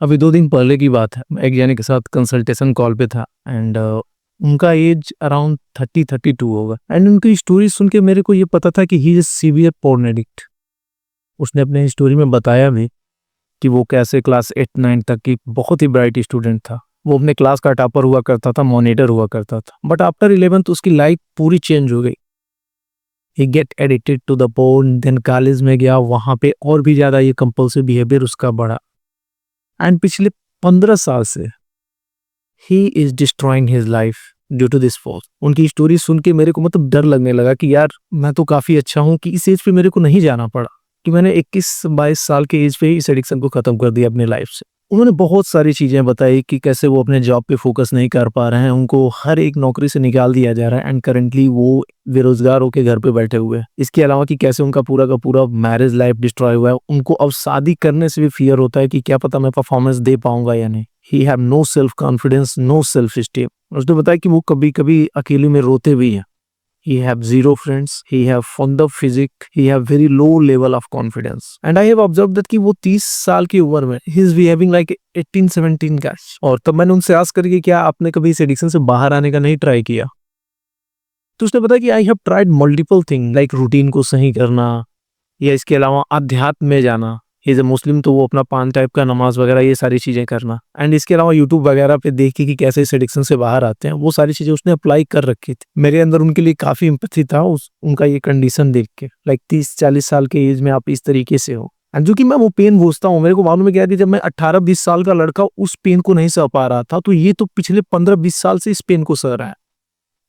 अभी 2 दिन पहले की बात है, मैं एक जने के साथ कंसल्टेशन कॉल पे था एंड उनका एज अराउंड 30-32 होगा एंड उनकी स्टोरी सुन के मेरे को ये पता था कि he is severe porn addict. उसने अपने स्टोरी में बताया भी कि वो कैसे क्लास 8-9 तक की बहुत ही ब्राइट स्टूडेंट था। वो अपने क्लास का टॉपर हुआ करता था, मॉनिटर हुआ करता था। बट आफ्टर 11th उसकी लाइफ पूरी चेंज हो गई। He get addicted to the porn, then college में गया, वहाँ पे और भी ज़्यादा ये कंपल्सिव बिहेवियर उसका बढ़ा एंड पिछले 15 साल से ही is destroying his life due to this force. उनकी स्टोरी सुन के मेरे को मतलब डर लगने लगा कि यार मैं तो काफ़ी अच्छा हूँ कि इस एज पे मेरे को नहीं जाना पड़ा, कि मैंने 21-22 साल के एज पे ही इस एडिक्शन को ख़त्म कर दिया अपनी लाइफ से। उन्होंने बहुत सारी चीज़ें बताई कि कैसे वो अपने जॉब पे फोकस नहीं कर पा रहे हैं, उनको हर एक नौकरी से निकाल दिया जा रहा है एंड करंटली वो बेरोजगार होकर घर पे बैठे हुए हैं। इसके अलावा कि कैसे उनका पूरा का पूरा मैरिज लाइफ डिस्ट्रॉय हुआ है। उनको अब शादी करने से भी फियर होता है कि क्या पता मैं परफॉर्मेंस दे पाऊंगा या नहीं। He have no self confidence, no self esteem. उसने बताया कि वो कभी कभी अकेले में रोते भी हैं। He have zero friends, he have fond of physics, he have very low level of confidence. And I have observed that कि वो 30 साल की उम्र में he is behaving like 18-17 guys। और तब मैंने उनसे आस्क करी कि क्या आपने कभी इस एडिक्शन से बाहर आने का नहीं ट्राई किया? तो उसने बताया कि I have tried multiple thing like routine को सही करना या इसके अलावा अध्यात्म में जाना। इज ए मुस्लिम तो वो अपना 5 टाइप का नमाज वगैरह ये सारी चीज़ें करना एंड इसके अलावा यूट्यूब वगैरह पे देख के कि कैसे इस एडिक्शन से बाहर आते हैं, वो सारी चीज़ें उसने अप्लाई कर रखी थी। मेरे अंदर उनके लिए काफ़ी एम्पैथी था उनका ये कंडीशन देख के, लाइक 30-40 साल के एज में आप इस तरीके से हो एंड जो कि मैं वो पेन बुझता हूँ। मेरे को मालूम है क्या कि जब मैं 18-20 साल का लड़का उस पेन को नहीं सह पा रहा था, तो ये तो पिछले 15-20 साल से इस पेन को सह रहा है।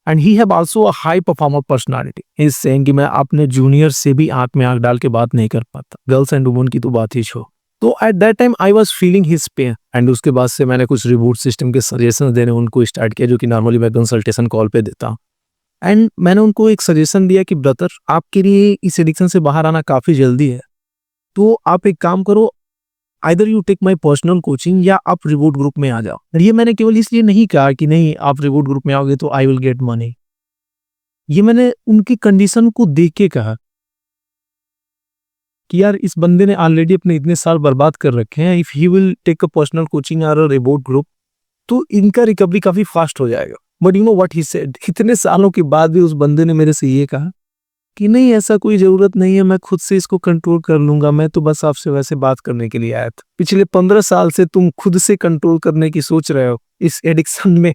And he have also a high performer personality. He is saying कि मैं अपने जूनियर से भी आंख में आंख डाल के बात नहीं कर पाता, गर्ल्स एंड वुमेन की तो बात ही छो। तो at that time I was feeling his pain and उसके बाद से मैंने कुछ रिबूट सिस्टम के सजेशन देने उनको स्टार्ट किया, जो कि नॉर्मली मैं कंसल्टेशन कॉल पे देता हूँ। एंड मैंने उनको एक सजेशन दिया कि ब्रदर आपके लिए इस एडिक्शन से बाहर आना काफ़ी जल्दी है, तो आप एक काम करो, either you take my personal coaching या आप रिबूट ग्रुप में आ जाओ। ये मैंने केवल इसलिए नहीं कहा कि नहीं आप रिबूट ग्रुप में आओगे तो आई विल गेट मनी। ये मैंने उनकी कंडीशन को देख के कहा कि यार इस बंदे ने ऑलरेडी अपने इतने साल बर्बाद कर रखे हैं, if he will take a personal coaching और अ रिबोट ग्रुप तो इनका रिकवरी काफी फास्ट हो जाएगा। But you know what he said, इतने सालों के बाद भी उस बंदे ने मेरे से ये कहा कि नहीं ऐसा कोई जरूरत नहीं है, मैं खुद से इसको कंट्रोल कर लूंगा, मैं तो बस आपसे वैसे बात करने के लिए आया था। पिछले 15 साल से तुम खुद से कंट्रोल करने की सोच रहे हो इस एडिक्शन में।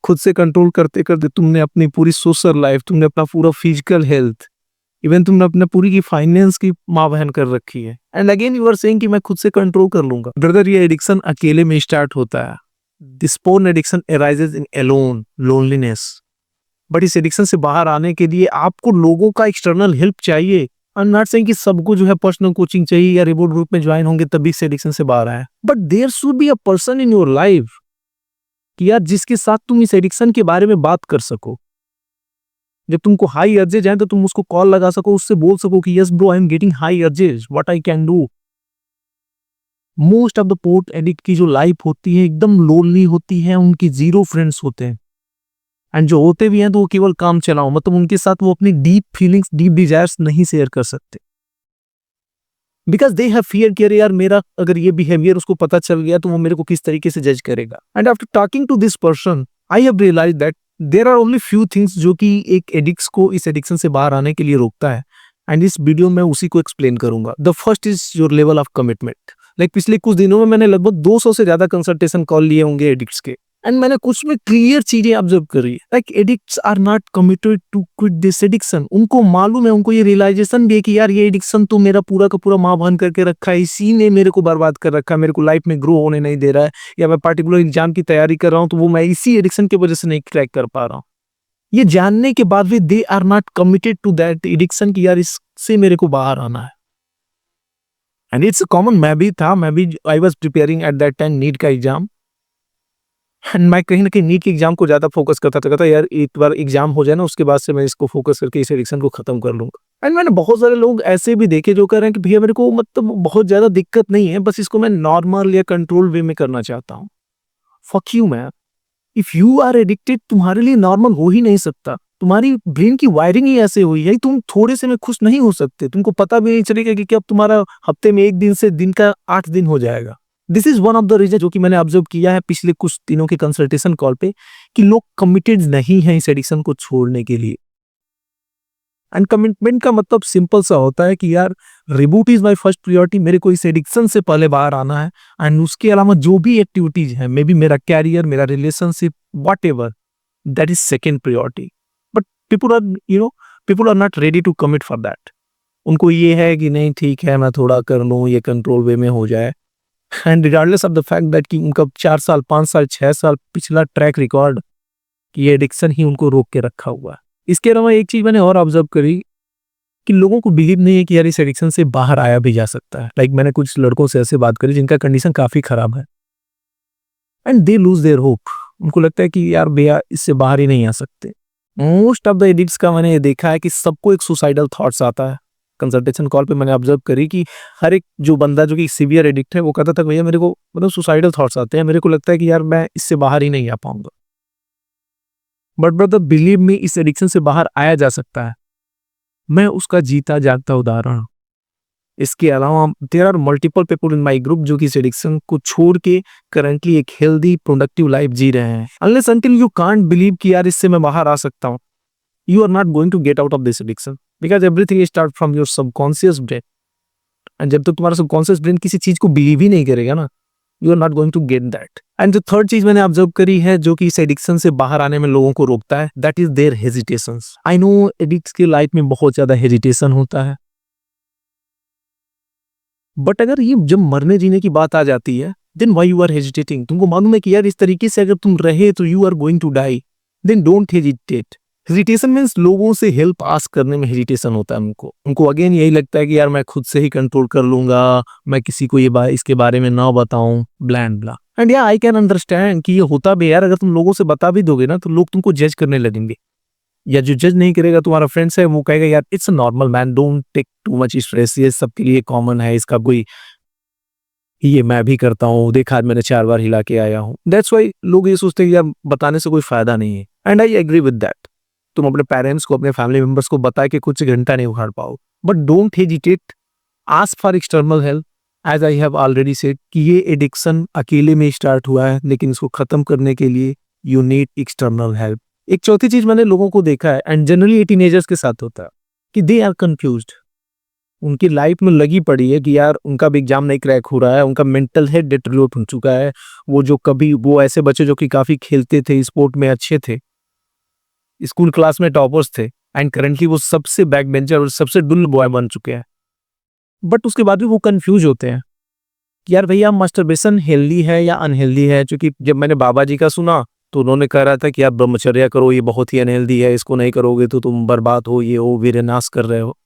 खुद से कंट्रोल करते करते तुमने अपनी पूरी सोशल लाइफ, तुमने अपना पूरा फिजिकल हेल्थ, इवन तुमने अपने पूरी की फाइनेंस की माँ बहन कर रखी है and again you are saying कि मैं खुद से कंट्रोल कर लूंगा। ब्रदर ये एडिक्शन अकेले में स्टार्ट होता है। This porn addiction arises in alone loneliness. But इस एडिक्शन से बाहर आने के लिए आपको लोगों का एक्सटर्नल हेल्प चाहिए। आई एम नॉट सेइंग कि सबको जो है पर्सनल कोचिंग चाहिए या रिबोट ग्रुप में ज्वाइन होंगे तभी इस एडिक्शन से बाहर आए, but there should be a person in your life कि यार जिसके साथ तुम इस एडिक्शन के बारे में बात कर सको। जब तुमको हाई अर्जेज आए तो तुम उसको कॉल लगा सको, उससे बोल सको कि yes bro I am getting high urges, what I can do. Most of the porn addict की जो लाइफ होती है एकदम लोनली होती है, उनकी जीरो फ्रेंड्स होते हैं एंड जो होते भी हैं तो वो केवल काम चलाओ, मतलब उनके साथ वो अपनी डीप फीलिंग्स, डीप डिजायर्स नहीं शेयर कर सकते बिकॉज दे हैव फियर कि अरे यार मेरा अगर ये बिहेवियर उसको पता चल गया तो वो मेरे को किस तरीके से जज करेगा। And after talking to this person I have realize that there are only few things जो कि एक एडिक्स को इस एडिक्शन से बाहर आने के लिए रोकता है एंड इस वीडियो में उसी को एक्सप्लेन करूंगा। The first is your level of commitment. Like पिछले कुछ दिनों में मैंने लगभग 200 से ज्यादा कंसल्टेशन कॉल लिए होंगे एडिक्ट्स के एंड मैंने कुछ में क्लियर चीजें ऑब्जर्व करी। Like addicts are not committed to quit this addiction. उनको मालूम है, उनको ये रियलाइजेशन भी है कि यार ये एडिक्शन तो मेरा पूरा का पूरा माँ बहन करके रखा है, इसी ने मेरे को बर्बाद कर रखा है, मेरे को लाइफ में ग्रो होने नहीं दे रहा है, या मैं पार्टिकुलर एग्जाम की तैयारी कर रहा हूँ तो वो मैं इसी एडिक्शन की वजह से नहीं क्रैक कर पा रहा हूँ। ये जानने के बाद भी they are not committed to that addiction की यार इससे मेरे को बाहर आना है। एंड इट्स कॉमन, मैं भी I was preparing at that time NEET का एग्जाम एंड मैं कहीं ना कहीं नीट के एग्जाम को ज्यादा फोकस करता था, कहता यार एक बार एग्जाम हो जाए ना उसके बाद से मैं इसको फोकस करके इस एडिक्शन को खत्म कर लूंगा। एंड मैंने बहुत सारे लोग ऐसे भी देखे जो कह रहे हैं कि भैया मेरे को मतलब बहुत ज्यादा दिक्कत नहीं है, बस इसको मैं नॉर्मल या कंट्रोल वे में करना चाहता हूँ। Fuck you man, if you are addicted तुम्हारे लिए नॉर्मल हो ही नहीं सकता। तुम्हारी ब्रेन की वायरिंग ही ऐसे हुई है, तुम थोड़े से में खुश नहीं हो सकते। तुमको पता भी नहीं चलेगा कि अब तुम्हारा हफ्ते में एक दिन से दिन का 8 दिन हो जाएगा। This is one of the reason जो कि मैंने ऑब्जर्व किया है पिछले कुछ दिनों के कंसल्टेशन कॉल पे, कि लोग कमिटेड नहीं है इस एडिक्शन को छोड़ने के लिए। एंड कमिटमेंट का मतलब सिंपल सा होता है कि यार reboot is my first priority, मेरे को इस एडिक्शन से पहले बाहर आना है, एंड उसके अलावा जो भी एक्टिविटीज है, मे बी मेरा कैरियर, मेरा relationship, whatever, that is second priority. But people are people are not ready to commit for that. उनको ये है कि नहीं ठीक है मैं थोड़ा कर लूँ, ये कंट्रोल वे में हो जाए, and regardless of the fact that कि उनका 4 साल 5 साल 6 साल पिछला ट्रैक रिकॉर्ड कि ये एडिक्शन ही उनको रोक के रखा हुआ है। इसके अलावा एक चीज मैंने और ऑब्जर्व करी कि लोगों को बिलीव नहीं है कि यार इस एडिक्शन से बाहर आया भी जा सकता है। लाइक मैंने कुछ लड़कों से ऐसे बात करी जिनका कंडीशन काफी खराब है, and they lose their hope. उनको लगता है कि यार भैया इससे बाहर ही नहीं आ सकते। मोस्ट ऑफ द एडिक्ट्स का मैंने ये देखा है कि सबको एक सुसाइडल थॉट्स आता है। कंसल्टेशन कॉल पे मैंने ऑब्जर्व करी कि हर एक जो बंदा जो कि सीवियर एडिक्ट है वो कहता था भैया मेरे को मतलब सुसाइडल थॉट्स आते हैं, मेरे को लगता है कि यार मैं इससे बाहर ही नहीं आ पाऊंगा। बट ब्रदर बिलीव मी, इस एडिक्शन से बाहर आया जा सकता है। मैं उसका जीता जागता उदाहरण हूं। इसके अलावा there are multiple people in my group जो कि इस एडिक्शन को छोड़ के करंटली एक हेल्दी प्रोडक्टिव लाइफ जी रहे हैं। Unless until you can't believe कि यार इससे मैं बाहर आ सकता हूं, you are not going to get out of this addiction, because everything start from your subconscious brain, and जब तक तुम्हारा subconscious brain किसी चीज को बिलीव ही नहीं करेगा ना, you are not going to get that। And जो थर्ड चीज मैंने ऑब्जर्व करी है जो कि इस एडिक्शन से बाहर आने में लोगों को रोकता है, that is their hesitations. I know addicts की लाइफ में बहुत ज्यादा हेजिटेशन होता है, बट अगर ये जब मरने जीने की बात आ जाती है, then why you are hesitating? तुमको मालूम है कि यार इस तरीके से अगर तुम रहे तो you are going to die, then don't hesitate. Hesitation means लोगों से हेल्प आस्क करने में हेजिटेशन होता है उनको अगेन यही लगता है कि यार मैं खुद से ही कंट्रोल कर लूंगा, मैं किसी को इसके बारे में ना बताऊं, ब्लैंड ब्ला। एंड या आई कैन अंडरस्टैंड कि ये होता भी यार, अगर तुम लोगों से बता भी दोगे ना तो लोग तुमको जज करने लगेंगे, या जो जज नहीं करेगा तुम्हारा फ्रेंड्स है वो कहेगा यार it's normal man, don't take too much stress, ये सबके लिए कॉमन है, इसका कोई ये मैं भी करता हूँ, देखा आज मैंने 4 बार हिला के आया हूँ। दैट्स वाई लोग ये सोचते हैं कि यार बताने से कोई फायदा नहीं है, and I agree with that. तुम अपने पेरेंट्स को, अपने फैमिली मेंबर्स को बता के कुछ घंटा नहीं उखाड़ पाओ, but don't hesitate, ask for external help. As I have already said कि ये एडिक्शन अकेले में स्टार्ट हुआ है, लेकिन इसको खत्म करने के लिए यू नीड एक्सटर्नल हेल्प। एक चौथी चीज मैंने लोगों को देखा है, एंड जनरली ये टीनेजर्स के साथ होता है, कि दे आर कंफ्यूज्ड। उनकी लाइफ में लगी पड़ी है कि यार उनका भी एग्जाम नहीं क्रैक हो रहा है, उनका मेंटल हेल्थ डिटेरियोरेट हो चुका है। वो ऐसे बच्चे जो कि काफी खेलते थे, स्पोर्ट में अच्छे थे, स्कूल क्लास में टॉपर्स थे, एंड करंटली वो सबसे बैक बेंचर और सबसे डुल बॉय बन चुके हैं। बट उसके बाद भी वो कंफ्यूज होते हैं कि यार भैया मास्टरबेशन हेल्दी है या अनहेल्दी है। क्योंकि जब मैंने बाबा जी का सुना तो उन्होंने कह रहा था कि आप ब्रह्मचर्या करो, ये बहुत ही अनहेल्दी है, इसको नहीं करोगे तो तुम बर्बाद हो, ये हो, वीरनाश कर रहे हो।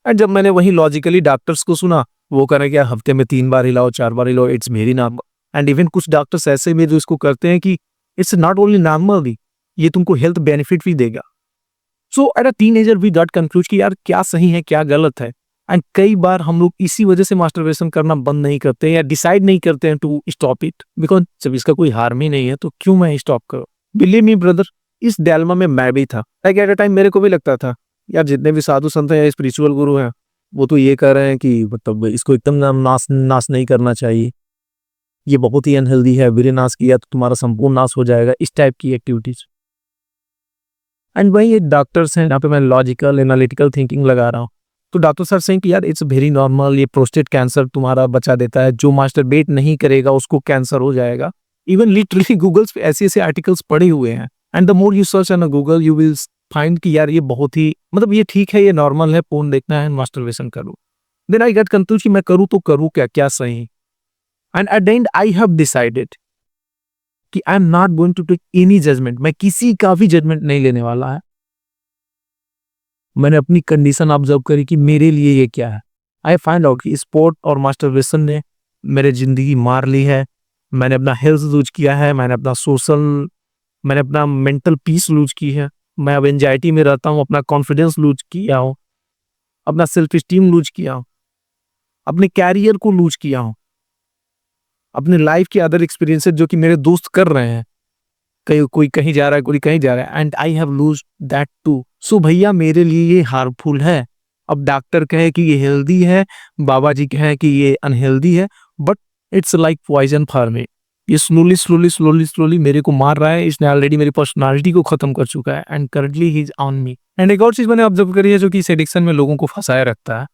एंड जब मैंने वही लॉजिकली डॉक्टर्स को सुना, वो कह रहे हैं कि हफ्ते में 3 बार हिलाओ, 4 बार हिलाओ, it's very normal. And even कुछ डॉक्टर्स ऐसे भी जो इसको करते हैं कि इट्स नॉट ओनली नॉर्मल, ये तुमको हेल्थ बेनिफिट भी देगा। So at a teenager we got confuse कि यार क्या सही है क्या गलत है। एंड कई बार हम लोग इसी वजह से मास्टरबेशन करना बंद नहीं करते या डिसाइड नहीं करते हैं टू स्टॉप इट, बिकॉज जब इसका कोई हार्म ही नहीं है तो क्यों मैं स्टॉप करूं। बिलीव मी ब्रदर, इस डायलेमा में मैं भी था। लाइक एट अ टाइम मेरे को भी लगता था यार जितने भी साधु संत हैं या स्पिरिचुअल गुरु हैं वो तो ये कह रहे हैं कि मतलब इसको एकदम नाश नहीं करना चाहिए, ये बहुत ही अनहेल्दी है, वीरनाश किया तो तुम्हारा संपूर्ण नाश हो जाएगा, इस टाइप की एक्टिविटीज। एंड वही एक डॉक्टर्स हैं, यहाँ पे मैं लॉजिकल एनालिटिकल थिंकिंग लगा रहा हूँ, तो डॉक्टर सर से कि यार इट्स वेरी नॉर्मल, ये प्रोस्टेट कैंसर तुम्हारा बचा देता है, जो मास्टरबेट नहीं करेगा उसको कैंसर हो जाएगा। इवन लिटरली गूगल्स पे ऐसे ऐसे आर्टिकल्स पड़े हुए हैं, and the more you search on Google you will find कि यार ये बहुत ही मतलब ये ठीक है, ये नॉर्मल है, पोर्न देखना है, मास्टरबेशन करो। देन आई गेट कंफ्यूज कि मैं करूँ तो करूँ क्या, क्या सही। And at the end I have decided कि I am not going to take any judgement, मैं किसी का भी जजमेंट नहीं लेने वाला है। मैंने अपनी कंडीशन ऑब्जर्व करी कि मेरे लिए ये क्या है। आई फाइंड आउट कि स्पोर्ट और मास्टरबेशन ने मेरे जिंदगी मार ली है। मैंने अपना हेल्थ लूज किया है, मैंने अपना मेंटल पीस लूज की है, मैं अब एंजाइटी में रहता हूँ, अपना कॉन्फिडेंस लूज किया हूँ, अपना सेल्फ स्टीम लूज किया हूँ, अपने कैरियर को लूज किया हूँ, अपने लाइफ के अदर एक्सपीरियंसेस जो कि मेरे दोस्त कर रहे हैं, कोई कहीं जा रहा है, कोई कहीं जा रहा है, and I have lose that too. So भैया मेरे लिए ये हार्मफुल है। अब डॉक्टर कहे कि ये हेल्दी है, बाबा जी कहे कि ये अनहेल्दी है, but it's like poison for me. ये स्लोली स्लोली स्लोली स्लोली मेरे को मार रहा है। इसने ऑलरेडी मेरी पर्सनालिटी को खत्म कर चुका है and currently he is on me. And एक और चीज मैंने ऑब्जर्व करी है जो कि इस एडिक्शन में लोगों को फंसाए रखता है,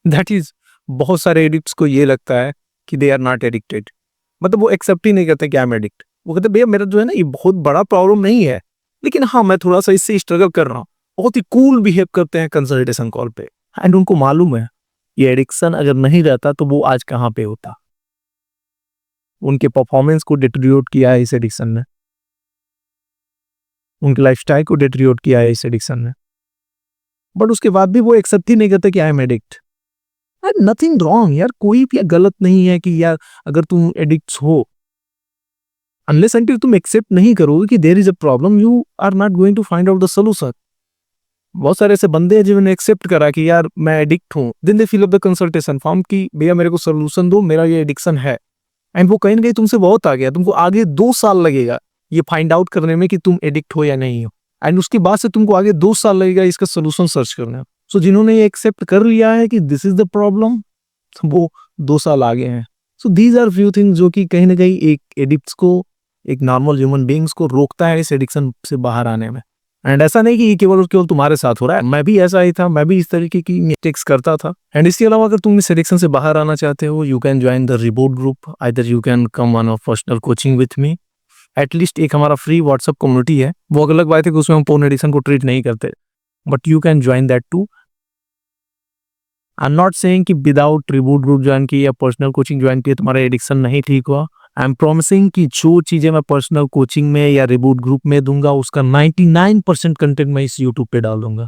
दैट इज बहुत सारे एडिक्ट्स को ये लगता है कि दे आर नॉट एडिक्टेड। मतलब वो एक्सेप्ट ही नहीं करते कि आई एम एडिक्ट। वो कहते भैया मेरा जो है ना ये बहुत बड़ा प्रॉब्लम नहीं है, लेकिन हाँ मैं थोड़ा सा इससे स्ट्रगल कर रहा हूँ। बहुत ही कूल बिहेव करते हैं कंसल्टेशन कॉल पे एंड उनको मालूम है ये एडिक्शन अगर नहीं रहता तो वो आज कहाँ पे होता। उनके परफॉर्मेंस को डिटेरियोरेट किया है इस एडिक्शन ने, उनके लाइफस्टाइल को डिटेरियोरेट किया है इस एडिक्शन ने, बट उसके बाद भी वो एक्सेप्ट ही नहीं करते कि I M addict. Nothing wrong यार, कोई भी गलत नहीं है कि यार अगर तुम एडिक्ट हो, अनलेस अंटिल तुम एक्सेप्ट नहीं करोगे कि there is a problem you are not going to find out the solution. बहुत सारे ऐसे बंदे हैं जिन्होंने एक्सेप्ट करा कि यार मैं एडिक्ट हूँ, then they fill up the consultation form कि भैया मेरे को सोल्यूशन दो, मेरा ये एडिक्शन है। एंड वो कहीं ना कहीं तुमसे बहुत आ गया, तुमको आगे 2 साल लगेगा ये फाइंड आउट करने में कि तुम एडिक्ट हो या नहीं हो, एंड उसके बाद से तुमको आगे 2 साल लगेगा इसका सोल्यूशन सर्च करने में। सो जिन्होंने ये एक्सेप्ट कर लिया है कि दिस इज द प्रॉब्लम, वो 2 साल आगे हैं। So these are few things जो कि कहीं ना कहीं एक एडिक्ट्स को, एक नॉर्मल ह्यूमन बींग्स को रोकता है इस एडिक्शन से बाहर आने में। एंड ऐसा नहीं कि ये केवल और केवल तुम्हारे साथ हो रहा है, मैं भी ऐसा ही था, मैं भी इस तरीके की मिस्टेक्स करता था। एंड इसके अलावा अगर तुम इस एडिक्शन से बाहर आना चाहते हो, you can join the reboot group, either you can come on a personal coaching with me. At least एक हमारा फ्री व्हाट्सएप कम्युनिटी है, वो अलग बात है कि उसमें हम पोर्न एडिक्शन को ट्रीट नहीं करते, but you can join that too. I am not saying कि विदाउट रिबूट ग्रुप ज्वाइन किए या पर्सनल कोचिंग ज्वाइन किए तुम्हारा एडिक्शन नहीं ठीक हुआ। आई एम प्रॉमिसिंग कि जो चीजें मैं पर्सनल कोचिंग में या रिबूट ग्रुप में दूंगा उसका 99% कंटेंट मैं इस यूट्यूब पे डाल दूंगा।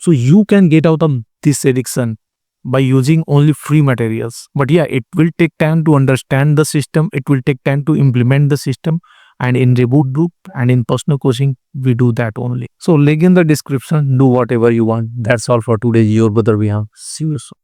So you can get out of this addiction by using only free materials. But yeah, it will take time to understand the system, it will take time to implement the system, and in reboot group and in personal coaching we do that only. So link in the description, do whatever you want. That's all for today. Your brother Vihan. See you soon.